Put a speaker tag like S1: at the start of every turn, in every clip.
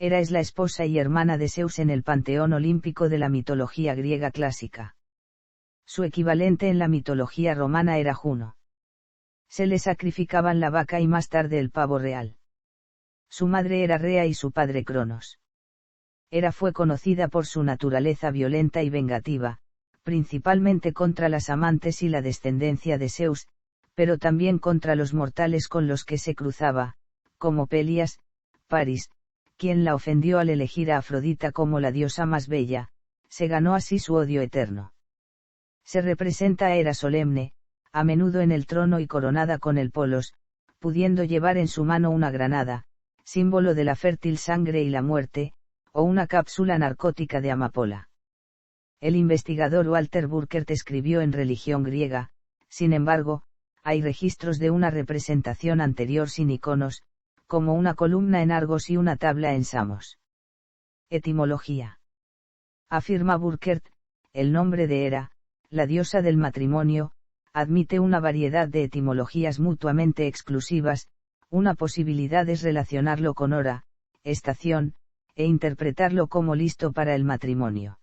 S1: Hera es la esposa y hermana de Zeus en el panteón olímpico de la mitología griega clásica. Su equivalente en la mitología romana era Juno. Se le sacrificaban la vaca y más tarde el pavo real. Su madre era Rea y su padre Cronos. Hera fue conocida por su naturaleza violenta y vengativa, principalmente contra las amantes y la descendencia de Zeus, pero también contra los mortales con los que se cruzaba, como Pelias, Paris, quien la ofendió al elegir a Afrodita como la diosa más bella, se ganó así su odio eterno. Se representa a Hera solemne, a menudo en el trono y coronada con el polos, pudiendo llevar en su mano una granada, símbolo de la fértil sangre y la muerte, o una cápsula narcótica de amapola. El investigador Walter Burkert escribió en Religión griega, sin embargo, hay registros de una representación anterior sin iconos, como una columna en Argos y una tabla en Samos. Etimología. Afirma Burkert, el nombre de Hera, la diosa del matrimonio, admite una variedad de etimologías mutuamente exclusivas. Una posibilidad es relacionarlo con hora, estación, e interpretarlo como listo para el matrimonio.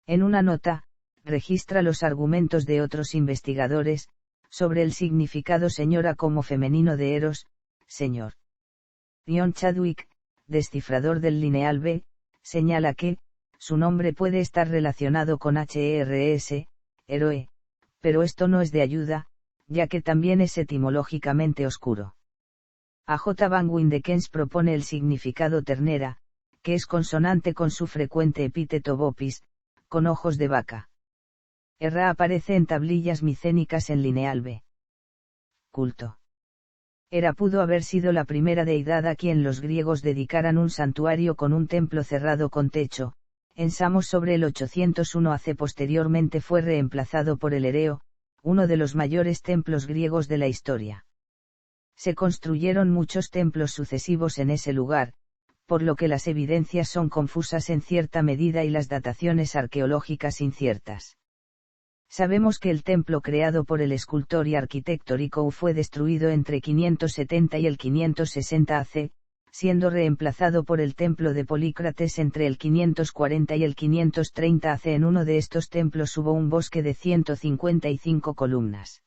S1: En una nota, registra los argumentos de otros investigadores, sobre el significado señora como femenino de Eros, señor. Ion Chadwick, descifrador del lineal B, señala que, su nombre puede estar relacionado con HERS, héroe, pero esto no es de ayuda, ya que también es etimológicamente oscuro. A J. Van Windekens propone el significado ternera, que es consonante con su frecuente epíteto bopis, con ojos de vaca. Hera aparece en tablillas micénicas en lineal B. Culto. Hera pudo haber sido la primera deidad a quien los griegos dedicaran un santuario con un templo cerrado con techo. En Samos sobre el 801 AC posteriormente fue reemplazado por el Hereo, uno de los mayores templos griegos de la historia. Se construyeron muchos templos sucesivos en ese lugar, por lo que las evidencias son confusas en cierta medida y las dataciones arqueológicas inciertas. Sabemos que el templo creado por el escultor y arquitecto Ricou fue destruido entre 570 y el 560 AC, siendo reemplazado por el templo de Polícrates entre el 540 y el 530 AC. En uno de estos templos hubo un bosque de 155 columnas.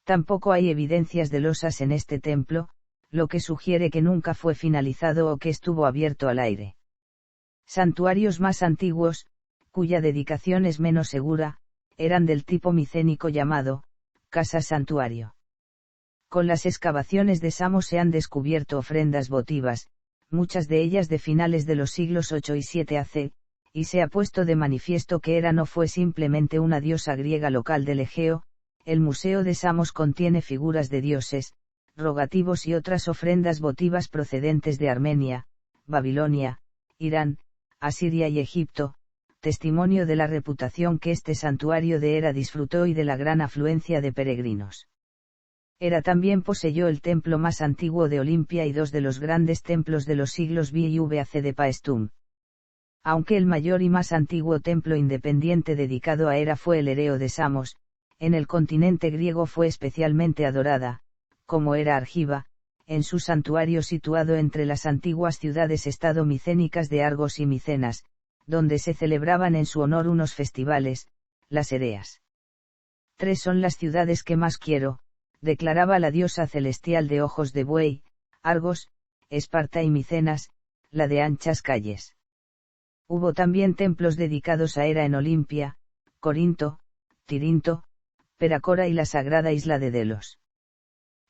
S1: Tampoco hay evidencias de losas en este templo, lo que sugiere que nunca fue finalizado o que estuvo abierto al aire. Santuarios más antiguos, cuya dedicación es menos segura, eran del tipo micénico llamado, casa santuario. Con las excavaciones de Samos se han descubierto ofrendas votivas, muchas de ellas de finales de los siglos 8 y 7 AC, y se ha puesto de manifiesto que Hera no fue simplemente una diosa griega local del Egeo. El Museo de Samos contiene figuras de dioses, rogativos y otras ofrendas votivas procedentes de Armenia, Babilonia, Irán, Asiria y Egipto, testimonio de la reputación que este santuario de Hera disfrutó y de la gran afluencia de peregrinos. Hera también poseyó el templo más antiguo de Olimpia y dos de los grandes templos de los siglos B y VAC de Paestum. Aunque el mayor y más antiguo templo independiente dedicado a Hera fue el Hereo de Samos, en el continente griego fue especialmente adorada, como Hera Argiva, en su santuario situado entre las antiguas ciudades-estado micénicas de Argos y Micenas, donde se celebraban en su honor unos festivales, las Ereas. 3 son las ciudades que más quiero, declaraba la diosa celestial de ojos de buey, Argos, Esparta y Micenas, la de anchas calles. Hubo también templos dedicados a Hera en Olimpia, Corinto, Tirinto, Peracora y la sagrada isla de Delos.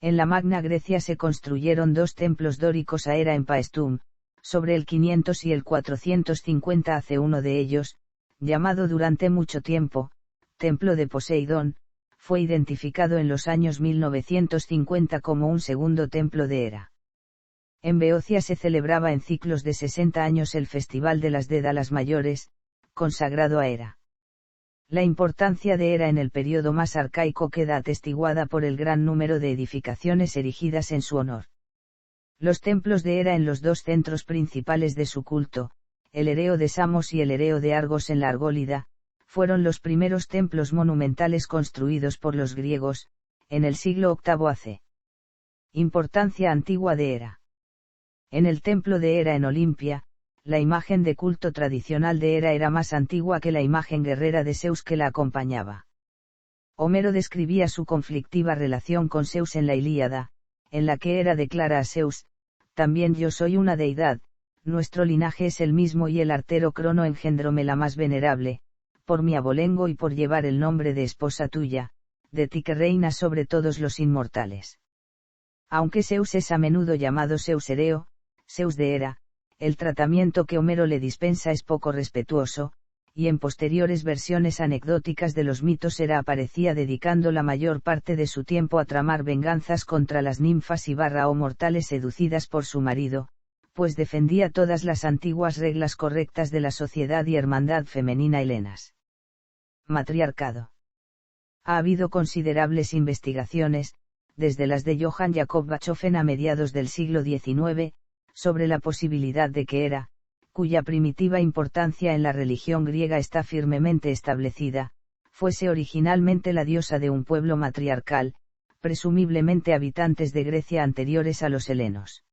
S1: En la Magna Grecia se construyeron 2 templos dóricos a Hera en Paestum, sobre el 500 y el 450 AC. Uno de ellos, llamado durante mucho tiempo, Templo de Poseidón, fue identificado en los años 1950 como un segundo templo de Hera. En Beocia se celebraba en ciclos de 60 años el Festival de las Dédalas Mayores, consagrado a Hera. La importancia de Hera en el período más arcaico queda atestiguada por el gran número de edificaciones erigidas en su honor. Los templos de Hera en los 2 centros principales de su culto, el Hereo de Samos y el Hereo de Argos en la Argólida, fueron los primeros templos monumentales construidos por los griegos, en el siglo VIII AC. Importancia antigua de Hera. En el templo de Hera en Olimpia, la imagen de culto tradicional de Hera era más antigua que la imagen guerrera de Zeus que la acompañaba. Homero describía su conflictiva relación con Zeus en la Ilíada, en la que Hera declara a Zeus: también yo soy una deidad, nuestro linaje es el mismo y el artero Crono engendróme la más venerable, por mi abolengo y por llevar el nombre de esposa tuya, de ti que reinas sobre todos los inmortales. Aunque Zeus es a menudo llamado Zeus Hereo, Zeus de Hera, el tratamiento que Homero le dispensa es poco respetuoso, y en posteriores versiones anecdóticas de los mitos Hera aparecía dedicando la mayor parte de su tiempo a tramar venganzas contra las ninfas y o mortales seducidas por su marido, pues defendía todas las antiguas reglas correctas de la sociedad y hermandad femenina helenas. Matriarcado. Ha habido considerables investigaciones, desde las de Johann Jakob Bachofen a mediados del siglo XIX, sobre la posibilidad de que Hera, cuya primitiva importancia en la religión griega está firmemente establecida, fuese originalmente la diosa de un pueblo matriarcal, presumiblemente habitantes de Grecia anteriores a los helenos.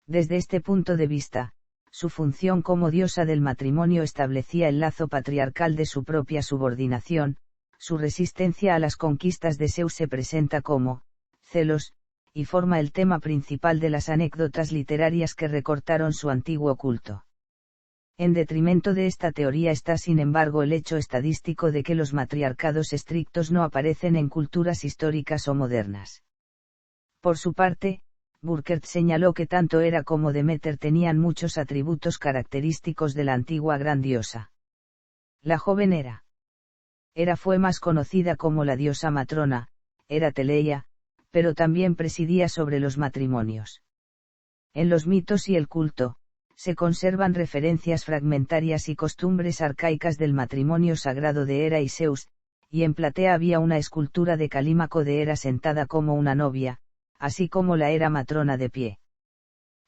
S1: Desde este punto de vista, su función como diosa del matrimonio establecía el lazo patriarcal de su propia subordinación, su resistencia a las conquistas de Zeus se presenta como celos, y forma el tema principal de las anécdotas literarias que recortaron su antiguo culto. En detrimento de esta teoría está sin embargo el hecho estadístico de que los matriarcados estrictos no aparecen en culturas históricas o modernas. Por su parte, Burkert señaló que tanto Hera como Demeter tenían muchos atributos característicos de la antigua gran diosa. La joven Hera fue más conocida como la diosa matrona, Hera Teleia, pero también presidía sobre los matrimonios. En los mitos y el culto, se conservan referencias fragmentarias y costumbres arcaicas del matrimonio sagrado de Hera y Zeus, y en Platea había una escultura de Calímaco de Hera sentada como una novia, así como la Hera matrona de pie.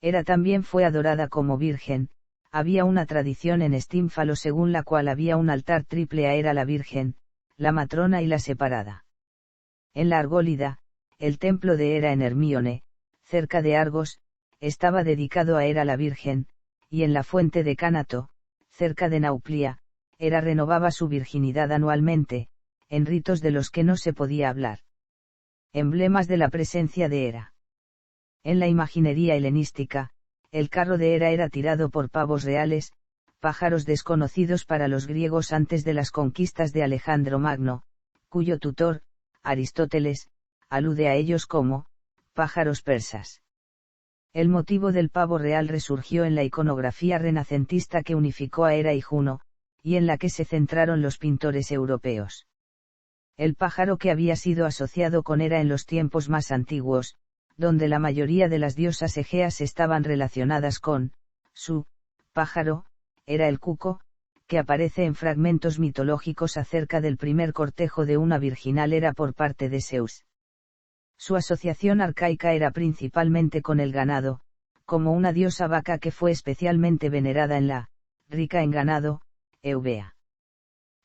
S1: Hera también fue adorada como virgen, había una tradición en Estínfalo según la cual había un altar triple a Hera la Virgen, la matrona y la separada. En la Argólida, el templo de Hera en Hermíone, cerca de Argos, estaba dedicado a Hera la Virgen, y en la fuente de Cánato, cerca de Nauplia, Hera renovaba su virginidad anualmente, en ritos de los que no se podía hablar. Emblemas de la presencia de Hera. En la imaginería helenística, el carro de Hera era tirado por pavos reales, pájaros desconocidos para los griegos antes de las conquistas de Alejandro Magno, cuyo tutor, Aristóteles, alude a ellos como pájaros persas. El motivo del pavo real resurgió en la iconografía renacentista que unificó a Hera y Juno, y en la que se centraron los pintores europeos. El pájaro que había sido asociado con Hera en los tiempos más antiguos, donde la mayoría de las diosas egeas estaban relacionadas con su pájaro, era el cuco, que aparece en fragmentos mitológicos acerca del primer cortejo de una virginal Hera por parte de Zeus. Su asociación arcaica era principalmente con el ganado, como una diosa vaca que fue especialmente venerada en la, rica en ganado, Eubea.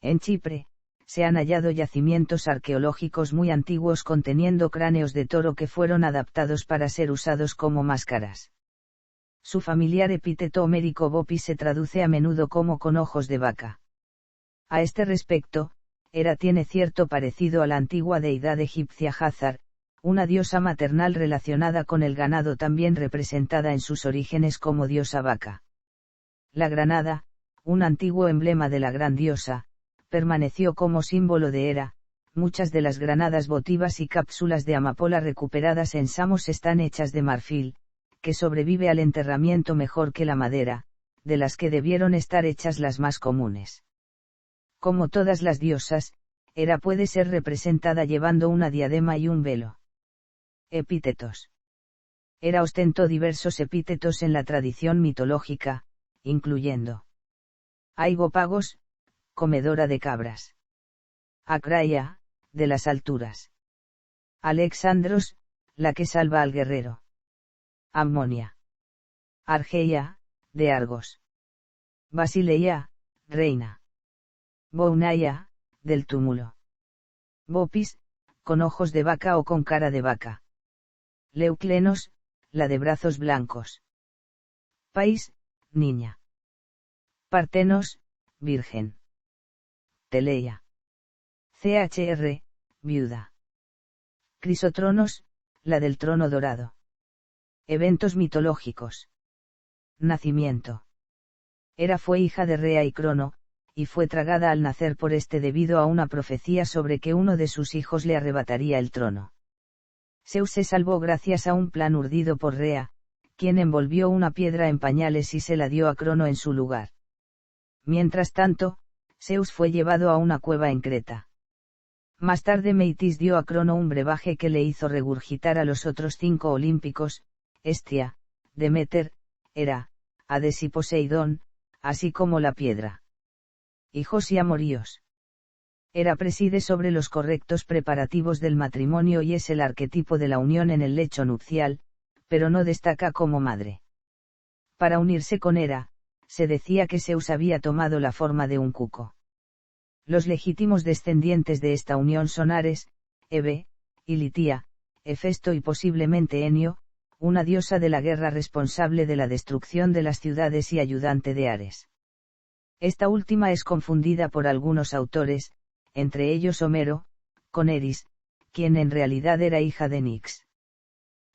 S1: En Chipre, se han hallado yacimientos arqueológicos muy antiguos conteniendo cráneos de toro que fueron adaptados para ser usados como máscaras. Su familiar epíteto homérico Bopis se traduce a menudo como con ojos de vaca. A este respecto, Hera tiene cierto parecido a la antigua deidad egipcia Hazar, una diosa maternal relacionada con el ganado también representada en sus orígenes como diosa vaca. La granada, un antiguo emblema de la gran diosa, permaneció como símbolo de Hera. Muchas de las granadas votivas y cápsulas de amapola recuperadas en Samos están hechas de marfil, que sobrevive al enterramiento mejor que la madera, de las que debieron estar hechas las más comunes. Como todas las diosas, Hera puede ser representada llevando una diadema y un velo. Epítetos. Hera ostentó diversos epítetos en la tradición mitológica, incluyendo Aigopagos, comedora de cabras. Acraia, de las alturas. Alexandros, la que salva al guerrero. Ammonia. Argeia, de Argos. Basileia, reina. Bounaia, del túmulo. Bopis, con ojos de vaca o con cara de vaca. Leuclenos, la de brazos blancos. País, niña. Partenos, virgen. Teleia. CHR, viuda. Crisotronos, la del trono dorado. Eventos mitológicos. Nacimiento. Hera fue hija de Rea y Crono, y fue tragada al nacer por este debido a una profecía sobre que uno de sus hijos le arrebataría el trono. Zeus se salvó gracias a un plan urdido por Rea, quien envolvió una piedra en pañales y se la dio a Crono en su lugar. Mientras tanto, Zeus fue llevado a una cueva en Creta. Más tarde Metis dio a Crono un brebaje que le hizo regurgitar a los otros 5 olímpicos, Hestia, Demeter, Hera, Hades y Poseidón, así como la piedra. Hijos y amoríos. Hera preside sobre los correctos preparativos del matrimonio y es el arquetipo de la unión en el lecho nupcial, pero no destaca como madre. Para unirse con Hera, se decía que Zeus había tomado la forma de un cuco. Los legítimos descendientes de esta unión son Ares, Hebe, y Litia, Hefesto y posiblemente Enio, una diosa de la guerra responsable de la destrucción de las ciudades y ayudante de Ares. Esta última es confundida por algunos autores, entre ellos Homero, con Eris, quien en realidad era hija de Nix.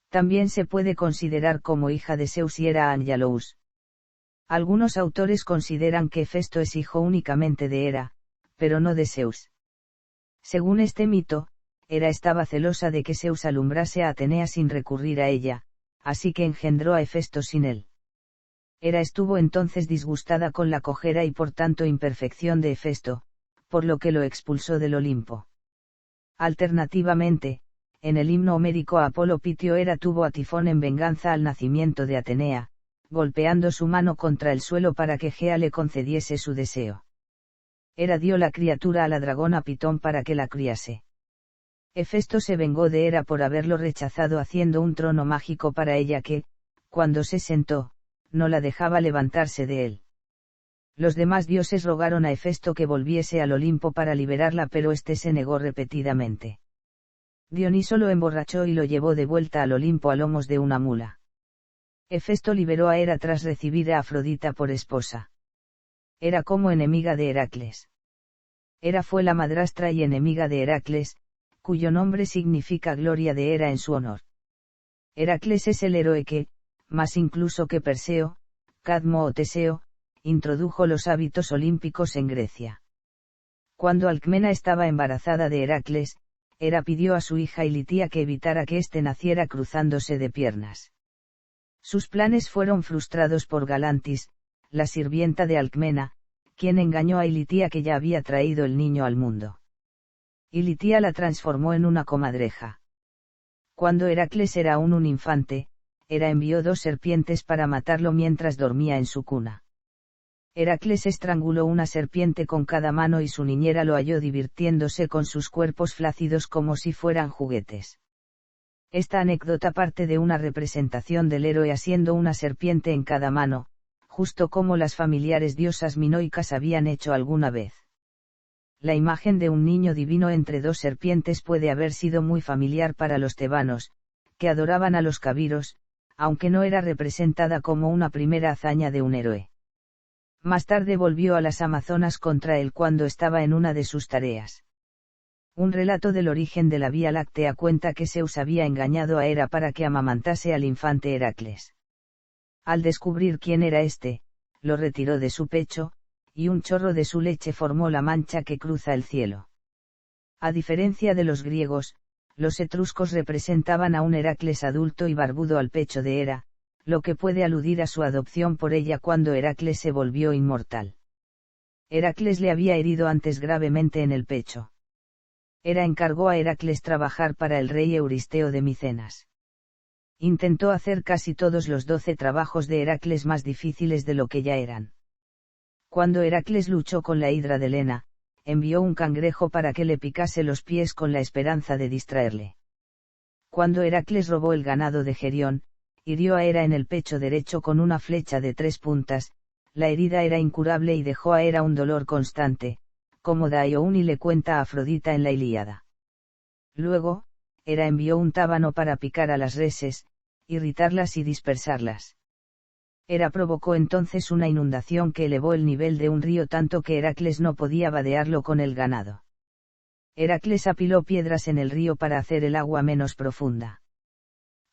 S1: También se puede considerar como hija de Zeus y Hera Angelous. Algunos autores consideran que Hefesto es hijo únicamente de Hera, pero no de Zeus. Según este mito, Hera estaba celosa de que Zeus alumbrase a Atenea sin recurrir a ella, así que engendró a Hefesto sin él. Hera estuvo entonces disgustada con la cojera y por tanto imperfección de Hefesto, por lo que lo expulsó del Olimpo. Alternativamente, en el himno homérico a Apolo Pitio Hera tuvo a Tifón en venganza al nacimiento de Atenea, golpeando su mano contra el suelo para que Gea le concediese su deseo. Hera dio la criatura a la dragona Pitón para que la criase. Hefesto se vengó de Hera por haberlo rechazado haciendo un trono mágico para ella que, cuando se sentó, no la dejaba levantarse de él. Los demás dioses rogaron a Hefesto que volviese al Olimpo para liberarla, pero éste se negó repetidamente. Dioniso lo emborrachó y lo llevó de vuelta al Olimpo a lomos de una mula. Hefesto liberó a Hera tras recibir a Afrodita por esposa. Era como enemiga de Heracles. Hera fue la madrastra y enemiga de Heracles, cuyo nombre significa gloria de Hera en su honor. Heracles es el héroe que, más incluso que Perseo, Cadmo o Teseo, introdujo los hábitos olímpicos en Grecia. Cuando Alcmena estaba embarazada de Heracles, Hera pidió a su hija Ilitia que evitara que éste naciera cruzándose de piernas. Sus planes fueron frustrados por Galantis, la sirvienta de Alcmena, quien engañó a Ilitia que ya había traído el niño al mundo. Ilitia la transformó en una comadreja. Cuando Heracles era aún un infante, Hera envió 2 serpientes para matarlo mientras dormía en su cuna. Heracles estranguló una serpiente con cada mano y su niñera lo halló divirtiéndose con sus cuerpos flácidos como si fueran juguetes. Esta anécdota parte de una representación del héroe asiendo una serpiente en cada mano, justo como las familiares diosas minoicas habían hecho alguna vez. La imagen de un niño divino entre 2 serpientes puede haber sido muy familiar para los tebanos, que adoraban a los cabiros, aunque no era representada como una primera hazaña de un héroe. Más tarde volvió a las Amazonas contra él cuando estaba en una de sus tareas. Un relato del origen de la Vía Láctea cuenta que Zeus había engañado a Hera para que amamantase al infante Heracles. Al descubrir quién era este, lo retiró de su pecho, y un chorro de su leche formó la mancha que cruza el cielo. A diferencia de los griegos, los etruscos representaban a un Heracles adulto y barbudo al pecho de Hera, lo que puede aludir a su adopción por ella cuando Heracles se volvió inmortal. Heracles le había herido antes gravemente en el pecho. Hera encargó a Heracles trabajar para el rey Euristeo de Micenas. Intentó hacer casi todos los 12 trabajos de Heracles más difíciles de lo que ya eran. Cuando Heracles luchó con la hidra de Lena, envió un cangrejo para que le picase los pies con la esperanza de distraerle. Cuando Heracles robó el ganado de Gerión, hirió a Hera en el pecho derecho con una flecha de 3 puntas, la herida era incurable y dejó a Hera un dolor constante, como Daioni le cuenta a Afrodita en la Ilíada. Luego, Hera envió un tábano para picar a las reses, irritarlas y dispersarlas. Hera provocó entonces una inundación que elevó el nivel de un río tanto que Heracles no podía vadearlo con el ganado. Heracles apiló piedras en el río para hacer el agua menos profunda.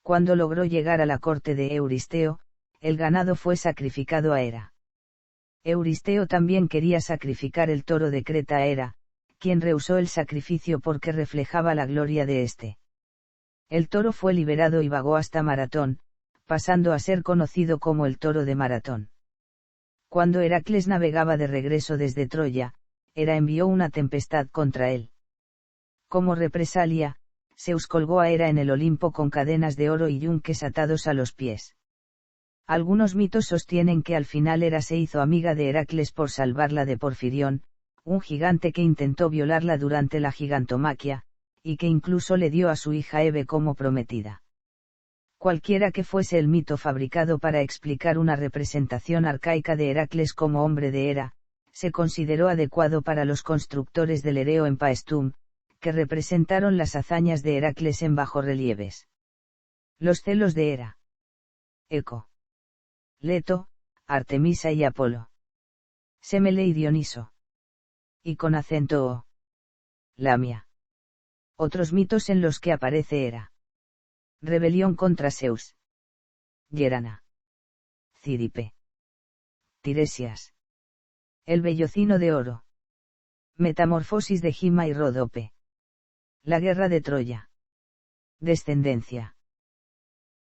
S1: Cuando logró llegar a la corte de Euristeo, el ganado fue sacrificado a Hera. Euristeo también quería sacrificar el toro de Creta a Hera, quien rehusó el sacrificio porque reflejaba la gloria de éste. El toro fue liberado y vagó hasta Maratón, pasando a ser conocido como el toro de Maratón. Cuando Heracles navegaba de regreso desde Troya, Hera envió una tempestad contra él. Como represalia, Zeus colgó a Hera en el Olimpo con cadenas de oro y yunques atados a los pies. Algunos mitos sostienen que al final Hera se hizo amiga de Heracles por salvarla de Porfirión, un gigante que intentó violarla durante la gigantomaquia, y que incluso le dio a su hija Hebe como prometida. Cualquiera que fuese el mito fabricado para explicar una representación arcaica de Heracles como hombre de Hera, se consideró adecuado para los constructores del Hereo en Paestum, que representaron las hazañas de Heracles en bajorrelieves. Los celos de Hera. Eco. Leto, Artemisa y Apolo. Semele y Dioniso. Y con acento O. Lamia. Otros mitos en los que aparece Hera. Rebelión contra Zeus. Yerana. Círipe. Tiresias. El vellocino de oro. Metamorfosis de Gima y Ródope. La guerra de Troya. Descendencia.